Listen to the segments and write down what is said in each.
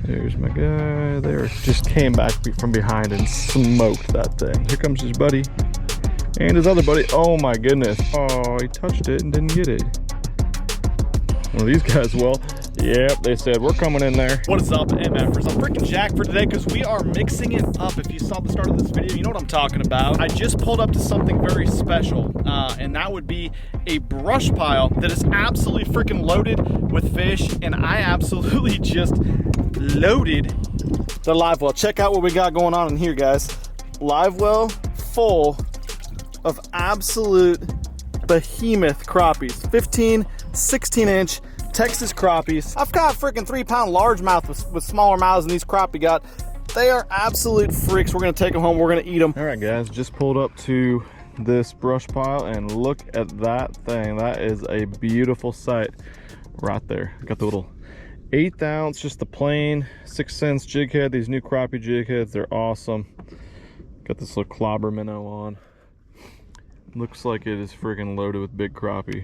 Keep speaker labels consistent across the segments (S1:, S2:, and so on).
S1: There's my guy there. Just came back from behind and smoked that thing. Here comes his buddy. And his other buddy. Oh my goodness. Oh, he touched it and didn't get it. One of these guys will. Yep, they said we're coming in there.
S2: What is up, MFers? I'm freaking jacked for today because we are mixing it up. If you saw the start of this video, you know what I'm talking about. I just pulled up to something very special, and that would be a brush pile that is absolutely freaking loaded with fish, and I absolutely just loaded the live well. Check out what we got going on in here, guys. Live well full of absolute behemoth crappies. 15, 16-inch Texas crappies. I've got freaking 3-pound largemouth with smaller mouths than these crappie got. They are absolute freaks. We're gonna take them home. We're gonna eat them.
S1: All right, guys, just pulled up to this brush pile and look at that thing. That is a beautiful sight right there. Got the little 1/8 ounce, just the plain 6 cents jig head. These new crappie jig heads, they're awesome. Got this little clobber minnow on. Looks like it is freaking loaded with big crappie.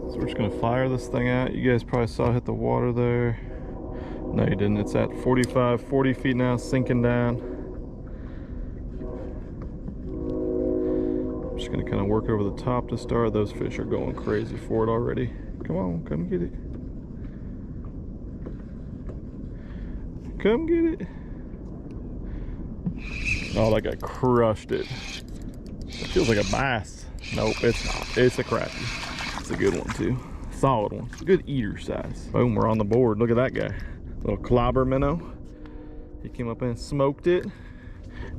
S1: So we're just gonna fire this thing out. You guys probably saw it hit the water there. No, you didn't. It's at 45, 40 feet now, sinking down. I'm just gonna kind of work over the top to start. Those fish are going crazy for it already. Come on, come get it. Come get it. Oh, that guy crushed it. It feels like a bass. Nope, it's not. It's a crappie. It's a good one too. Solid one. Good eater size. Boom, we're on the board. Look at that guy. Little clobber minnow. He came up and smoked it.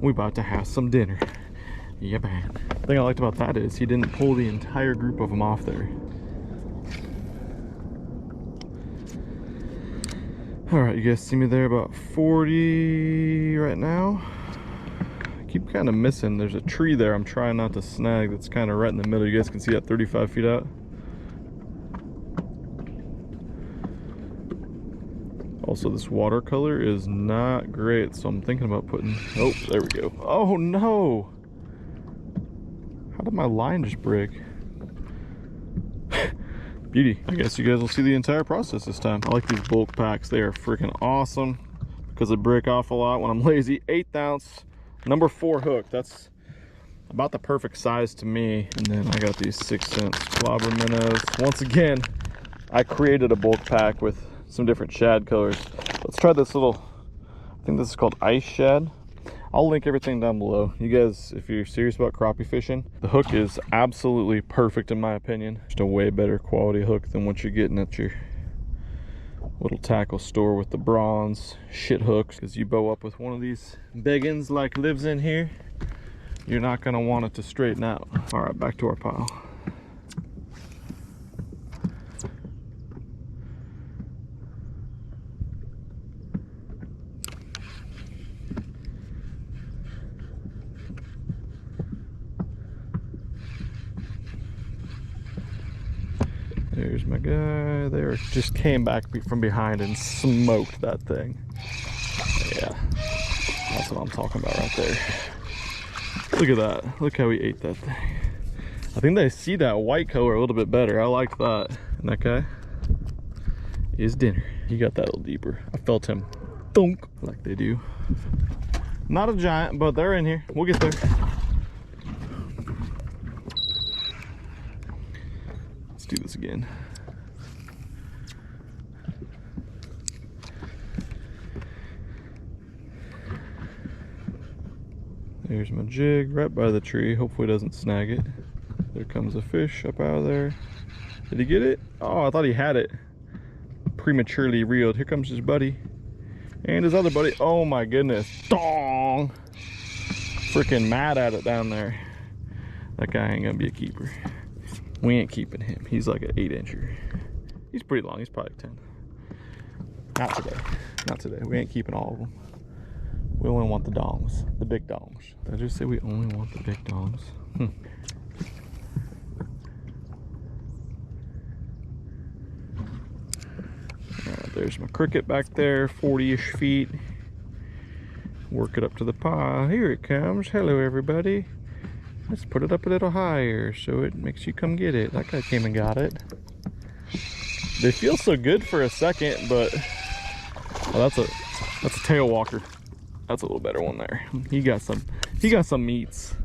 S1: We about to have some dinner. Yeah, man. The thing I liked about that is he didn't pull the entire group of them off there. All right, you guys see me there about 40 right now. Keep kind of missing. There's a tree there I'm trying not to snag that's kind of right in the middle. You guys can see that 35 feet out. Also, this watercolor is not great, so I'm thinking about putting, oh, there we go. Oh no! How did my line just break? Beauty. I guess you guys will see the entire process this time. I like these bulk packs. They are freaking awesome because they break off a lot when I'm lazy. 1/8 ounce. Number 4 hook, that's about the perfect size to me. And then I got these 6 cents clobber minnows. Once again, I created a bulk pack with some different shad colors. Let's try this little, I think this is called ice shad. I'll link everything down below. You guys, if you're serious about crappie fishing, the hook is absolutely perfect in my opinion. Just a way better quality hook than what you're getting at your little tackle store with the bronze shit hooks. Because you bow up with one of these biggins like lives in here, you're not gonna want it to straighten out. All right, back to our pile. There's my guy there. Just came back from behind and smoked that thing. Yeah, that's what I'm talking about right there. Look at that. Look how he ate that thing. I think they see that white color a little bit better. I like that. And that guy is dinner. He got that a little deeper. I felt him thunk like they do. Not a giant, but they're in here. We'll get there. Do this again. There's my jig right by the tree. Hopefully it doesn't snag it. There comes a fish up out of there. Did he get it? Oh, I thought he had it. Prematurely reeled. Here comes his buddy. And his other buddy. Oh my goodness. Dong! Freaking mad at it down there. That guy ain't gonna be a keeper. We ain't keeping him. He's like an 8-incher. He's pretty long. He's probably 10. Not today. Not today. We ain't keeping all of them. We only want the dongs. The big dongs. Did I just say we only want the big dongs? There's my cricket back there. 40-ish feet. Work it up to the pile. Here it comes. Hello, everybody. Let's put it up a little higher so it makes you come get it. That guy came and got it. They feel so good for a second, but Oh, that's a tail walker. That's a little better one there. He got some meats.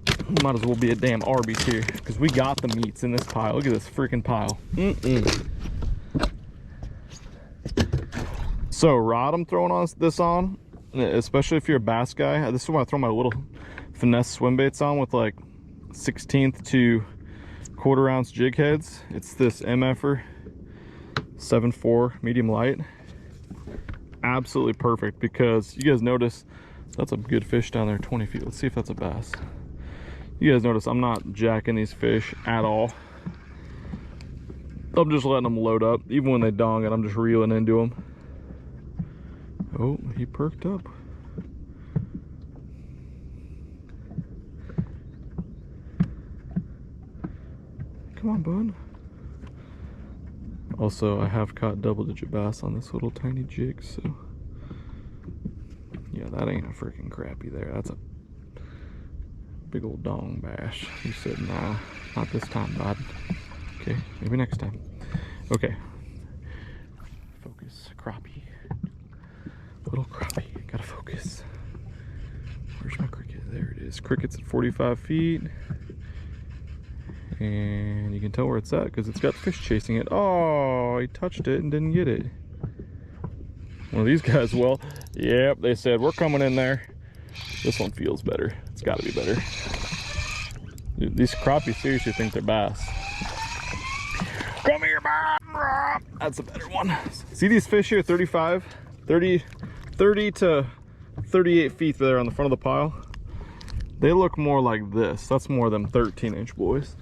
S1: Might as well be a damn Arby's here, because we got the meats in this pile. Look at this freaking pile. So rod I'm throwing this on, especially if you're a bass guy. This is why I throw my little finesse swim baits on with like 1/16 to 1/4 ounce jig heads. It's this MF'er 7.4 medium light. Absolutely perfect, because you guys notice that's a good fish down there, 20 feet. Let's see if that's a bass. You guys notice I'm not jacking these fish at all. I'm just letting them load up. Even when they dong it, I'm just reeling into them. Oh, he perked up. Come on, bud. Also, I have caught double-digit bass on this little tiny jig, so yeah, that ain't a freaking crappie there. That's a big old dong bass. He said, nah, not this time, bud. Okay, maybe next time. Okay. Focus, crappie. Little crappie, gotta focus. Where's my cricket? There it is. Cricket's at 45 feet. And you can tell where it's at because it's got fish chasing it. Oh, he touched it and didn't get it. One of these guys, well, yep, they said, we're coming in there. This one feels better. It's gotta be better. Dude, these crappie seriously think they're bass. Come here, bass! That's a better one. See these fish here, 30 to 38 feet there on the front of the pile? They look more like this. That's more than 13-inch boys.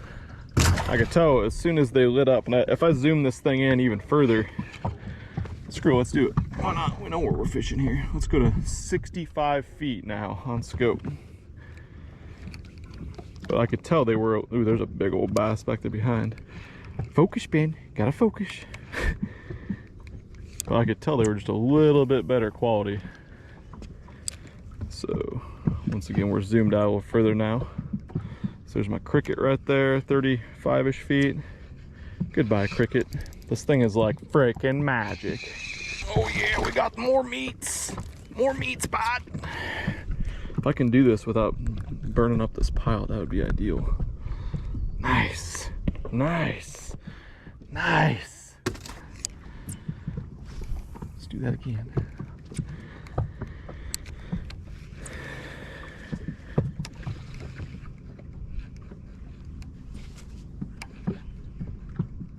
S1: I could tell as soon as they lit up. And if I zoom this thing in even further, screw it, let's do it. Why not? We know where we're fishing here. Let's go to 65 feet now on scope. But I could tell they were, ooh, there's a big old bass back there behind. Focus, Ben, gotta focus. But I could tell they were just a little bit better quality. So once again, we're zoomed out a little further now. So there's my cricket right there, 35-ish feet. Goodbye, cricket. This thing is like freaking magic. Oh yeah, we got more meats. More meat spot. If I can do this without burning up this pile, that would be ideal. Nice, nice, nice. Let's do that again.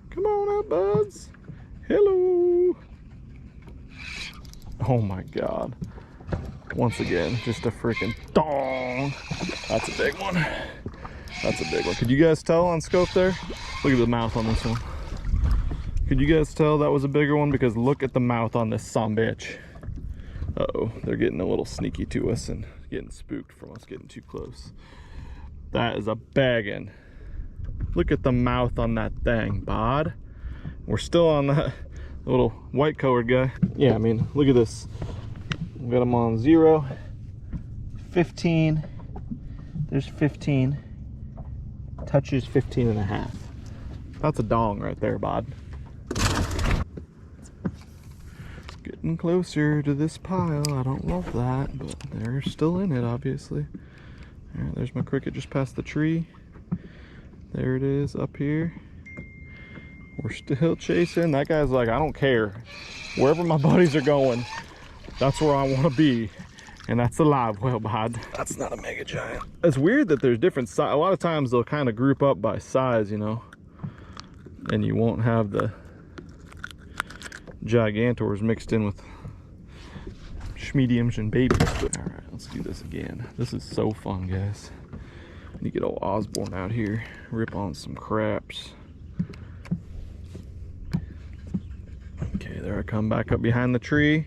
S1: Come on up, buds. Hello. Oh my God. Once again, just a freaking dong. That's a big one. That's a big one. Could you guys tell on scope there? Look at the mouth on this one. Could you guys tell that was a bigger one? Because look at the mouth on this sumbitch. Uh-oh, they're getting a little sneaky to us and getting spooked from us getting too close. That is a baggin'. Look at the mouth on that thing, bod. We're still on that little white colored guy. Yeah, I mean, look at this. We got him on 0, 15. There's 15. Touches 15 and a half. That's a dong right there, bod. Getting closer to this pile. I don't love that, but they're still in it, obviously. All right, there's my cricket just past the tree. There it is up here. We're still chasing. That guy's like, I don't care. Wherever my buddies are going, that's where I want to be. And that's a live well, bod. That's not a mega giant. It's weird that there's different size. A lot of times they'll kind of group up by size, you know. And you won't have the gigantors mixed in with mediums and babies. But, all right, let's do this again. This is so fun, guys. You get old Osborne out here, rip on some craps. Okay, there I come back up behind the tree,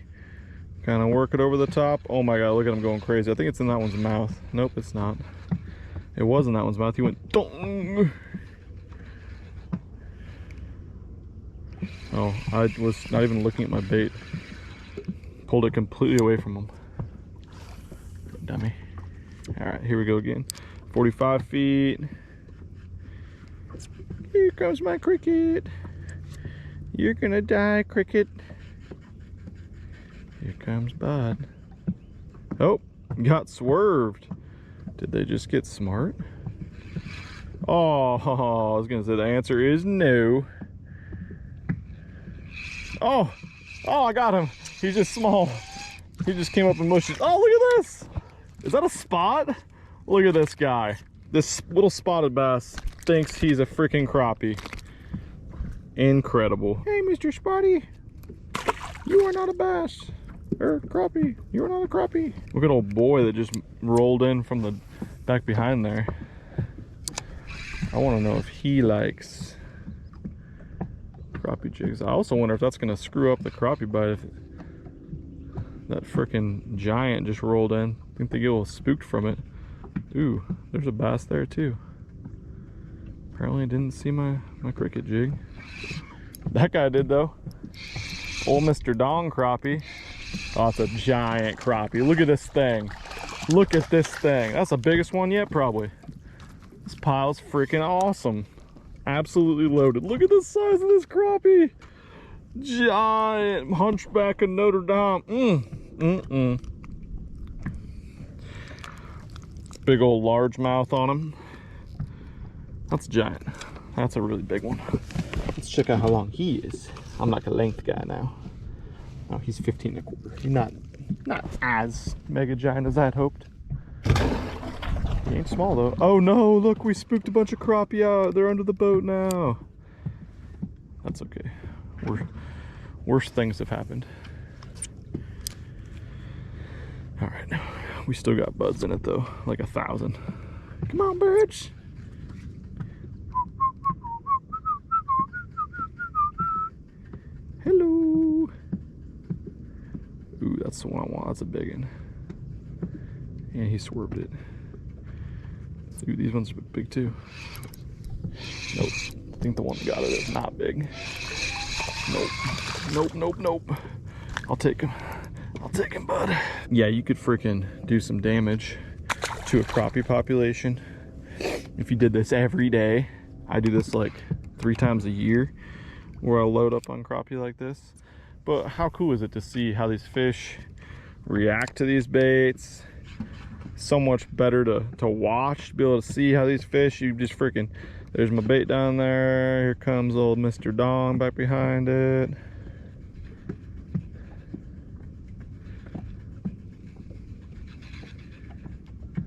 S1: kind of work it over the top. Oh my God, look at him going crazy. I think it's in that one's mouth. Nope, it's not. It was in that one's mouth. He went dong. Oh, I was not even looking at my bait. Pulled it completely away from him. Dummy. All right, here we go again. 45 feet. Here comes my cricket. You're gonna die, cricket. Here comes Bud. Oh, got swerved. Did they just get smart? Oh, I was gonna say the answer is no. Oh, I got him. He's just small. He just came up and mushed it. Oh, look at this. Is that a spot? Look at this guy. This little spotted bass thinks he's a freaking crappie. Incredible. Hey, Mr. Spotty. You are not a bass. Or crappie. You are not a crappie. Look at old boy that just rolled in from the back behind there. I want to know if he likes crappie jigs. I also wonder if that's going to screw up the crappie bite if that freaking giant just rolled in. I think they get a little spooked from it. Ooh, there's a bass there too. Apparently I didn't see my cricket jig. That guy did though. Old Mr. Dong crappie. Oh, it's a giant crappie. Look at this thing. Look at this thing. That's the biggest one yet, probably. This pile's freaking awesome. Absolutely loaded. Look at the size of this crappie. Giant hunchback of Notre Dame. Big old largemouth on him. That's giant. That's a really big one. Let's check out how long he is. I'm like a length guy now. Oh, he's 15 1/4. He's not as mega giant as I'd hoped. He ain't small though. Oh no, look, we spooked a bunch of crappie out. They're under the boat now. That's okay. Worse things have happened. All right, we still got buds in it though, like 1,000. Come on, birds. Hello. Ooh, that's the one I want. That's a big one. And he swerved it. Ooh, these ones are big too. Nope. I think the one that got it is not big. Nope. I'll take him. I'll take him, bud. Yeah, you could freaking do some damage to a crappie population if you did this every day. I do this like 3 times a year where I'll load up on crappie like this. But how cool is it to see how these fish react to these baits? So much better to watch, to be able to see how these fish, you just freaking, there's my bait down there. Here comes old Mr. Dong back behind it.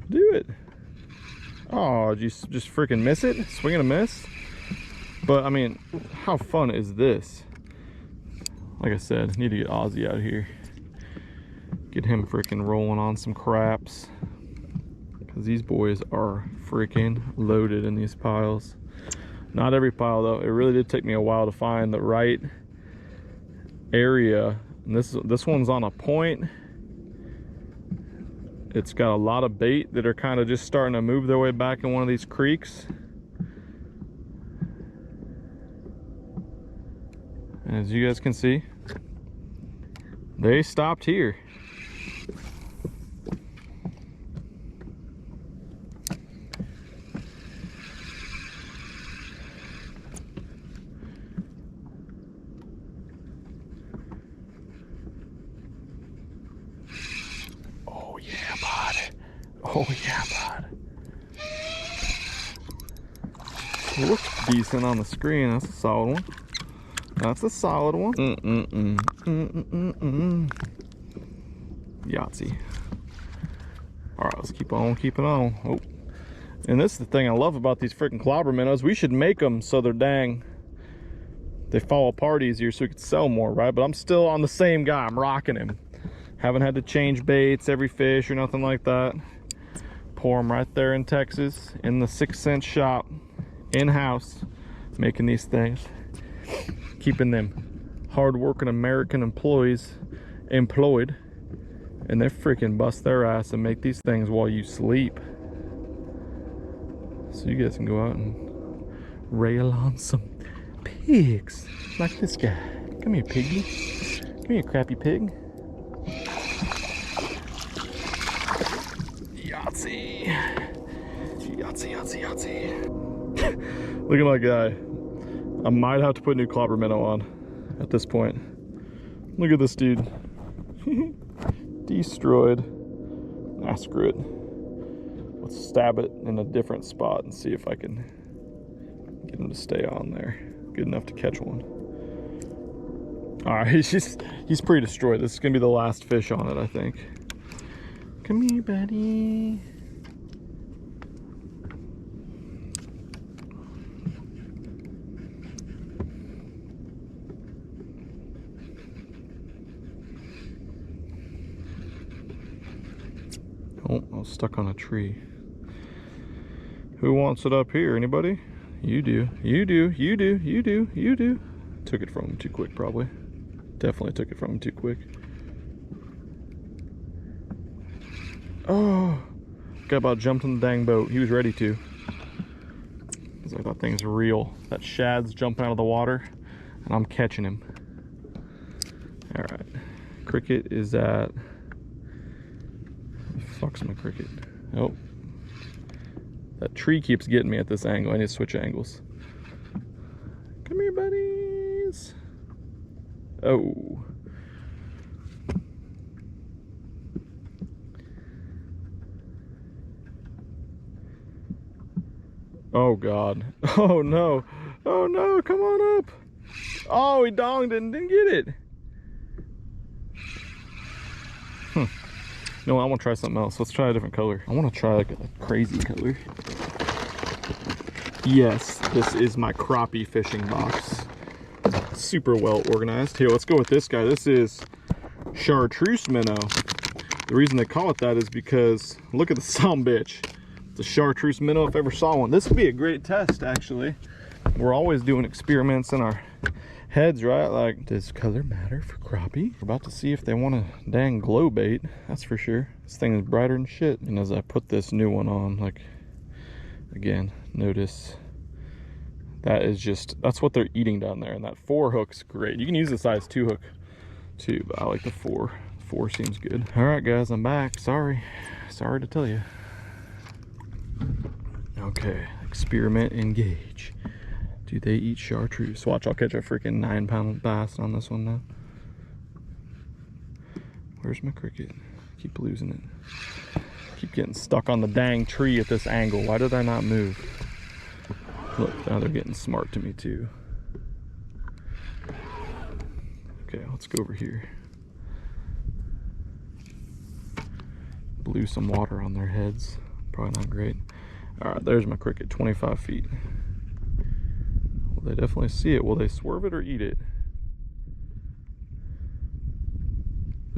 S1: Do it. Oh, did you just freaking miss it? Swing and a miss? But I mean, how fun is this? Like I said, need to get Ozzy out here. Get him freaking rolling on some craps. Because these boys are freaking loaded in these piles. Not every pile though. It really did take me a while to find the right area. And this one's on a point. It's got a lot of bait that are kind of just starting to move their way back in one of these creeks. And as you guys can see, they stopped here. Oh yeah, bud. It looks decent on the screen. That's a solid one. That's a solid one. Yahtzee. All right, let's keep on keeping on. Oh, and this is the thing I love about these freaking clobber minnows. We should make them so they fall apart easier so we could sell more, right? But I'm still on the same guy. I'm rocking him. Haven't had to change baits every fish or nothing like that. Pour them right there in Texas in the 6 cent shop in-house, making these things, keeping them hard-working American employees employed, and they freaking bust their ass and make these things while you sleep. So you guys can go out and rail on some pigs like this guy. Come here, piggy. Come here, crappy pig. Yahtzee. Look at my guy. I might have to put new clobber minnow on at this point. Look at this dude. Destroyed. Ah, screw it. Let's stab it in a different spot and see if I can get him to stay on there. Good enough to catch one. All right, he's pretty destroyed. This is gonna be the last fish on it, I think. Come here, buddy. Oh, I was stuck on a tree. Who wants it up here? Anybody? You do. You do. You do. You do. You do. Took it from him too quick, probably. Definitely took it from him too quick. Oh, guy about jumped in the dang boat. He was ready to. He's like, that thing's real. That shad's jumping out of the water, and I'm catching him. All right. Cricket is at... Fuck's my cricket? Oh. That tree keeps getting me at this angle. I need to switch angles. Come here, buddies. Oh. Oh, God. Oh, no. Oh, no. Come on up. Oh, he donged it and didn't get it. No, I want to try something else. Let's try a different color. I want to try like a crazy color. Yes, this is my crappie fishing box. Super well organized. Here, let's go with this guy. This is chartreuse minnow. The reason they call it that is because look at the sumbitch. It's a chartreuse minnow if I ever saw one. This would be a great test, actually. We're always doing experiments in our heads, right? Like, does color matter for crappie? We're about to see if they want a dang glow bait, that's for sure. This thing is brighter than shit. And as I put this new one on, like, again, notice that is just, that's what they're eating down there. And that 4 hook's great. You can use the size 2 hook too, but I like the 4. 4 seems good. All right, guys, I'm back. Sorry to tell you. Okay, experiment, engage. Do they eat chartreuse? Watch, I'll catch a freaking 9-pound bass on this one now. Where's my cricket? Keep losing it. Keep getting stuck on the dang tree at this angle. Why did I not move? Look, now they're getting smart to me too. Okay, let's go over here. Blew some water on their heads. Probably not great. All right, there's my cricket, 25 feet. Will they definitely see it? Will they swerve it or eat it?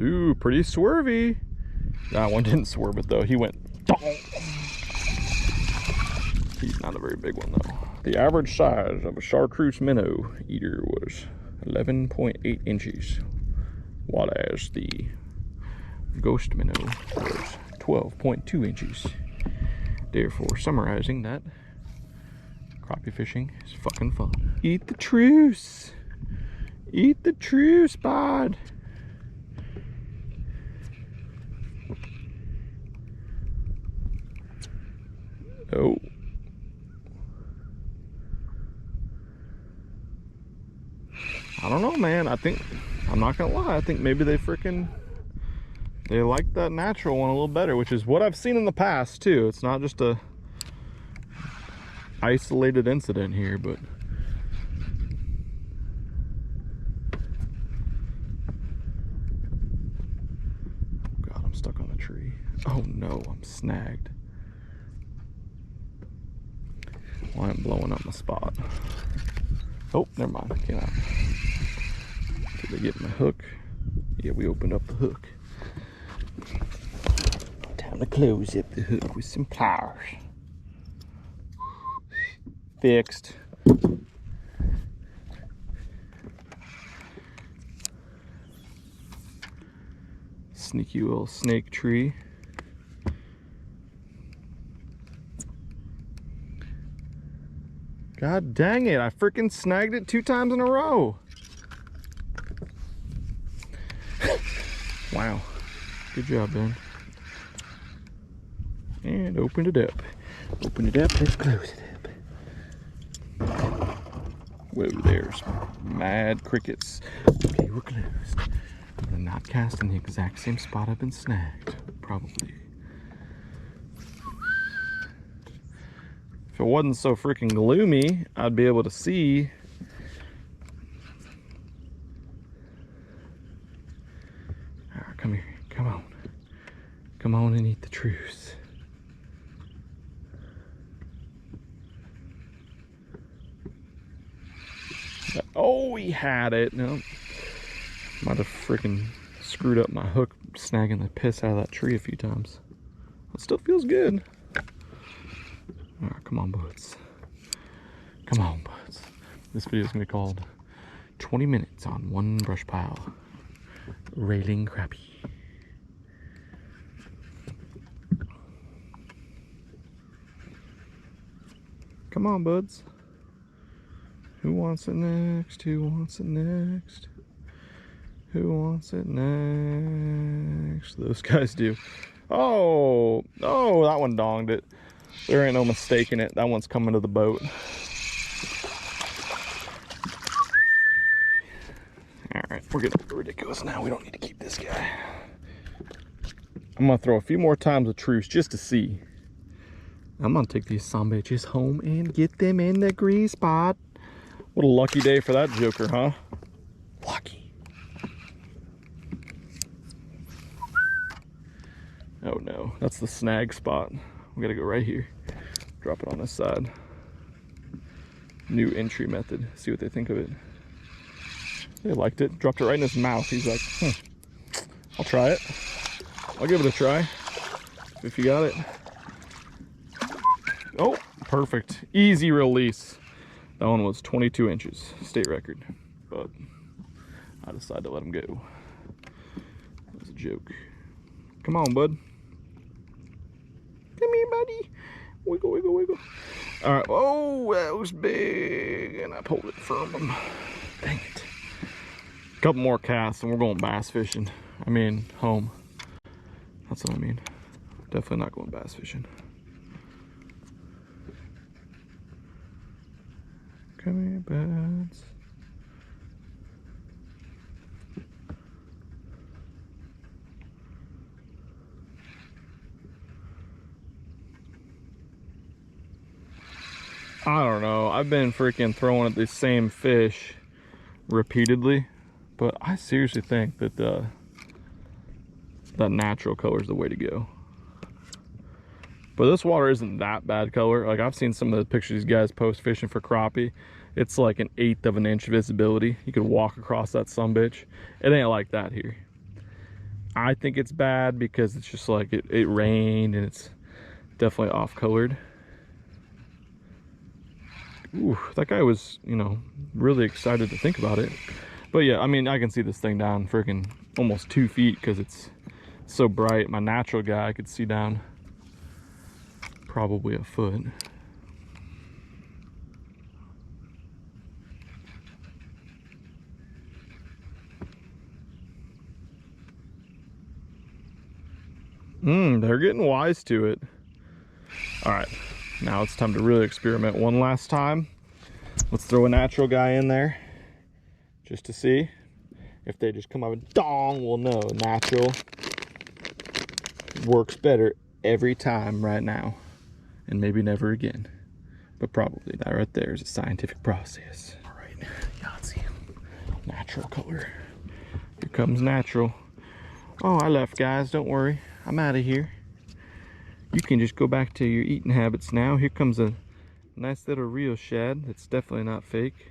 S1: Ooh, pretty swervy. That one didn't swerve it though. He went. He's not a very big one though. The average size of a chartreuse minnow eater was 11.8 inches, while as the ghost minnow was 12.2 inches. Therefore, summarizing that, crappie fishing is fucking fun. Eat the truce. Eat the truce, bud. Oh. I don't know, man. I'm not gonna lie, I think maybe they like that natural one a little better, which is what I've seen in the past too. It's not just a isolated incident here, but God, I'm stuck on a tree. Oh no, I'm snagged. Well, I'm blowing up my spot. Oh, never mind, I came out. Did they get my hook? Yeah, we opened up the hook. Time to close up the hook with some pliers. Fixed. Sneaky little snake tree. God dang it, I freaking snagged it 2 times in a row. Wow. Good job, Ben. And opened it up. Open it up, let's close it up. Whoa, there's mad crickets. Okay, we're closed. They're not cast in the exact same spot I've been snagged, probably. If it wasn't so freaking gloomy, I'd be able to see. Right, come here, come on. Come on and eat the truce. Oh, he had it. No. Might have freaking screwed up my hook snagging the piss out of that tree a few times. It still feels good. All right, come on, buds. Come on, buds. This video is going to be called 20 minutes on one brush pile. Railing crappie. Come on, buds. Who wants it next? Who wants it next? Who wants it next? Those guys do. Oh, oh, that one donged it. There ain't no mistaking it. That one's coming to the boat. All right, we're getting ridiculous now. We don't need to keep this guy. I'm gonna throw a few more times of truce just to see. I'm gonna take these some bitches home and get them in the grease spot. What a lucky day for that joker, huh? Lucky. Oh no, that's the snag spot. We gotta go right here. Drop it on this side. New entry method. See what they think of it. They liked it. Dropped it right in his mouth. He's like, I'll try it. I'll give it a try. If you got it. Oh, perfect. Easy release. That one was 22 inches, state record, but I decided to let him go. It was a joke. Come on, bud. Come here, buddy. Wiggle, wiggle, wiggle. All right. Oh, that was big, and I pulled it from him. Dang it. A couple more casts, and we're going bass fishing. I mean, home. That's what I mean. Definitely not going bass fishing. Come here, buds. I don't know. I've been freaking throwing at the same fish repeatedly, but I seriously think that that natural color is the way to go. But this water isn't that bad color. Like, I've seen some of the pictures these guys post fishing for crappie. It's like 1/8 of an inch visibility. You could walk across that sumbitch. It ain't like that here. I think it's bad because it's just like it rained and it's definitely off colored. Ooh, that guy was, you know, really excited to think about it. But yeah, I mean, I can see this thing down freaking almost 2 feet because it's so bright. My natural guy, I could see down probably a foot. They're getting wise to it. All right, now it's time to really experiment one last time. Let's throw a natural guy in there just to see. If they just come up and dong, we'll know natural works better every time right now. And maybe never again. But probably that right there is a scientific process. All right, Yahtzee. Natural color. Here comes natural. Oh, I left, guys. Don't worry. I'm out of here. You can just go back to your eating habits now. Here comes a nice little real shad. That's definitely not fake.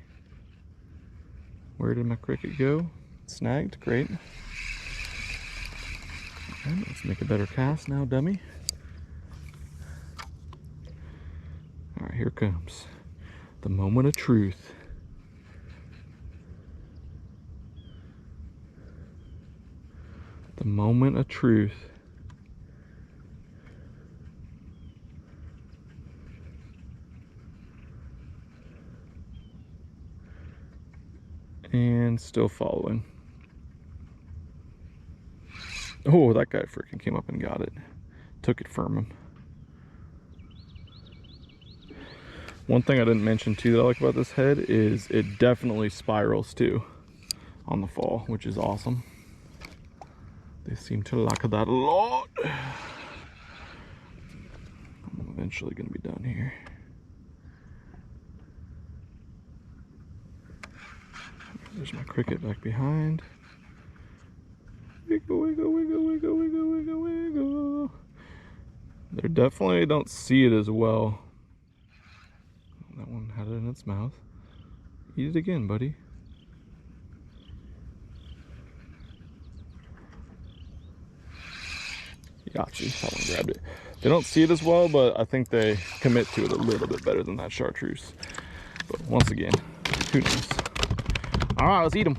S1: Where did my cricket go? Snagged. Great. Okay, let's make a better cast now, dummy. All right, here comes the moment of truth. The moment of truth. And still following. Oh, that guy freaking came up and got it. Took it from him. One thing I didn't mention too that I like about this head is it definitely spirals too on the fall, which is awesome. seem to like that a lot. I'm eventually gonna be done here. There's my cricket back behind. Wiggle, wiggle, wiggle, wiggle, wiggle, wiggle, wiggle. They definitely don't see it as well. That one had it in its mouth. Eat it again, buddy. Gotcha, that one grabbed it. They don't see it as well, but I think they commit to it a little bit better than that chartreuse. But once again, who knows? All right, let's eat them.